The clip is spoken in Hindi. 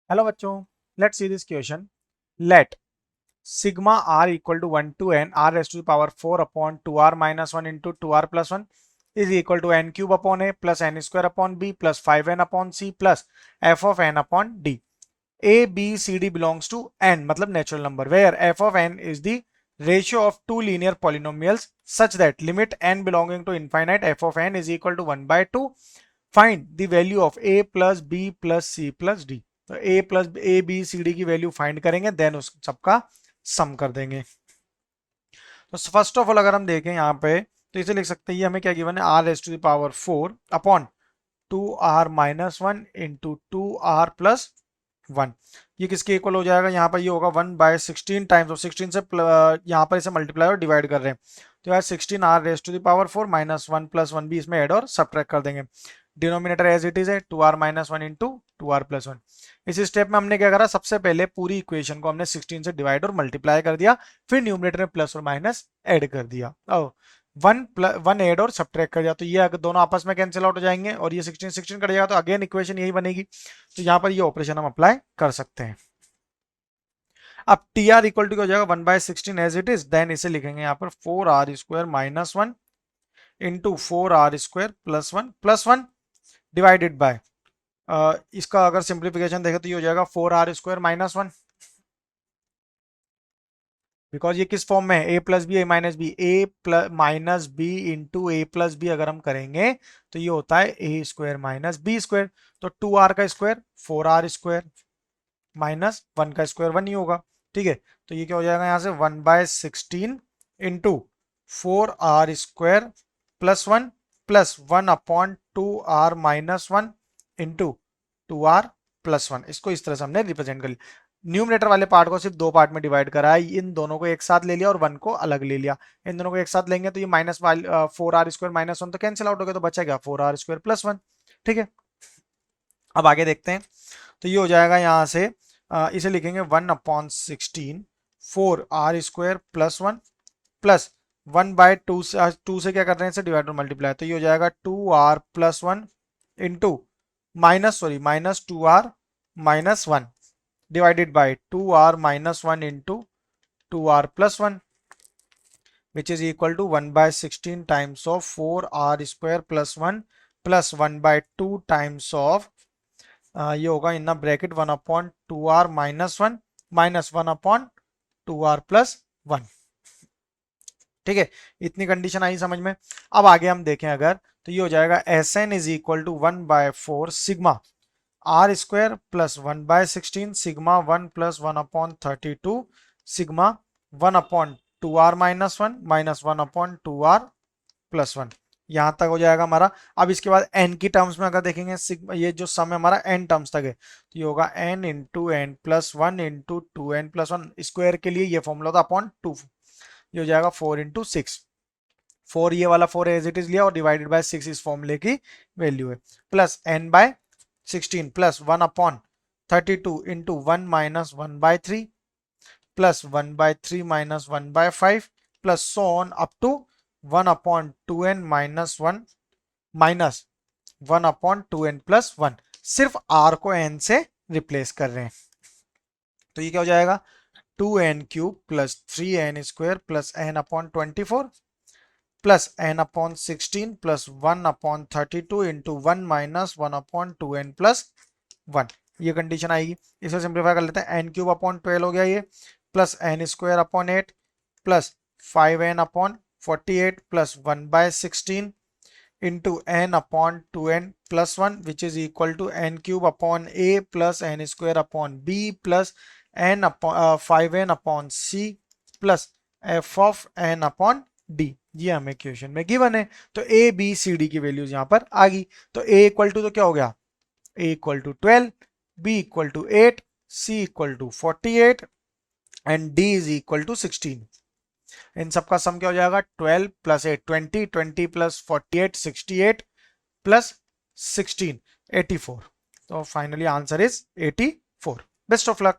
हेलो बच्चों, let's see this question. Let sigma r equal to 1 to n r raised to the power 4 upon 2r minus 1 into 2r plus 1 is equal to n cube upon a plus n square upon b plus 5n upon c plus f of n upon d. A, B, C, D belongs to n मतलब natural number where f of n is the ratio of two linear polynomials such that limit n belonging to infinite f of n is equal to 1 by 2. Find the value of a plus b plus c plus d. तो a plus A B C D की वैल्यू फाइंड करेंगे, देन उस सबका सम कर देंगे. तो फर्स्ट ऑफ ऑल अगर हम देखें यहाँ पे तो इसे लिख सकते हैं, ये हमें क्या गिवन है, r raise to the power 4 upon 2r-1 into 2r+1. ये किसके इक्वल हो जाएगा, यहाँ पर ये होगा 1/16 टाइम्स ऑफ 16 से यहाँ पर इसे मल्टीप्लाई और डिवाइड कर रहे हैं. तो यार 16r raise to the power 4 -1+1 भी इसमें ऐड और सब्ट्रैक्ट कर देंगे. डिनोमिनेटर एज इट इज है 2r-1 इंटू 2r+1. इस स्टेप में हमने क्या करा, सबसे पहले पूरी इक्वेशन को हमने 16 से डिवाइड और मल्टीप्लाई कर दिया, फिर न्यूमरेटर में प्लस और माइनस ऐड कर दिया. वन ऐड और सब्ट्रैक्ट कर दिया, तो ये अगर दोनों आपस में कैंसिल आउट हो जाएंगे और ये 16 कट जाएगा, तो अगेन इक्वेशन यही बनेगी. तो यहाँ पर ये ऑपरेशन हम अप्लाई कर सकते हैं. अब टी आर इक्वल टू क्या हो जाएगा, 1/16 एज इट इज, देन इसे लिखेंगे यहाँ पर 4r² - 1 into 4r² + 1 divided by इसका अगर सिंप्लीफिकेशन देखें तो ये हो जाएगा 4r² - 1, बिकॉज ये किस फॉर्म में है, a plus B A minus B, A plus minus B into A plus B अगर हम करेंगे तो ये होता है a² - b². तो 2r का स्क्वायर 4r² माइनस 1 का स्क्वायर 1 ही होगा. ठीक है, तो ये क्या हो जाएगा यहाँ से 1/16 into 4r² + 1 plus 1/2r-1 into 2r+1. इसको इस तरह से हमने रिप्रेजेंट कर लिया. न्यूमरेटर वाले पार्ट को सिर्फ दो पार्ट में डिवाइड करा है, इन दोनों को एक साथ ले लिया और 1 को अलग ले लिया. इन दोनों को एक साथ लेंगे तो ये -4r² - 1 तो कैंसिल आउट हो गया, तो बचा गया 4r² + 1. ठीक है, अब आगे देखते हैं. तो ये हो जाएगा यहाँ से इसे लिखेंगे 1/16 4r² + 1 प्लस 1/2 से 2 से क्या कर रहे हैं, इसे डिवाइड और मल्टीप्लाई. तो ये हो जाएगा 2r+1 into -2r-1 divided by 2r-1 into 2r+1 which is equal to 1/16 times of 4r² + 1 plus 1/2 times of ये होगा in bracket 1/2r-1 minus 1/2r+1. ठीक है, इतनी कंडीशन आई समझ में. अब आगे हम देखें अगर, तो ये हो जाएगा Sn is equal to 1/4 sigma r² + 1/16 sigma 1 + 1/32 sigma 1/2r-1 minus 1/2r+1. यहां तक हो जाएगा हमारा. अब इसके बाद n की टर्म्स में अगर देखेंगे, सिग्मा ये जो सम है हमारा n टर्म्स तक है, तो ये होगा n into n plus 1 into 2n+1 square के लिए ये फॉर्मूला था अपॉन 2. ये हो जाएगा 4 इंटू 6, 4 ये वाला 4 एज इट इज लिया और डिवाइडेड बाय 6 इस फॉर्मूले की वैल्यू है, plus n/16 plus 1/32 into 1 minus 1/3 plus 1/3 minus 1/5 plus so on up to 1/2n minus 1 minus 1/2n plus 1. सिर्फ r को n से रिप्लेस कर रहे हैं, तो ये क्या हो जाएगा 2n³ plus 3n² plus n/24 plus n/16 plus 1/32 into 1 minus 1/2n plus 1. ये कंडीशन आएगी. इसे सिंप्लीफाई कर लेते हैं. n³ / 12 हो गया ये, plus n²/8 plus 5n/48 plus 1/16 into n/2n plus 1 which is equal to n³ a plus n²/b plus 5n/c plus f of n/d. ये हमें क्वेश्चन में गिवन है. तो a b c d की वैल्यूज यहां पर आ गई. तो a इक्वल टू तो क्या हो गया, a equal to 12, b equal to 8, c equal to 48 and d is equal to 16. इन सबका सम क्या हो जाएगा 12 प्लस 8 20, 20 प्लस 48 68 प्लस 16 84. तो finally answer is 84. Best of luck.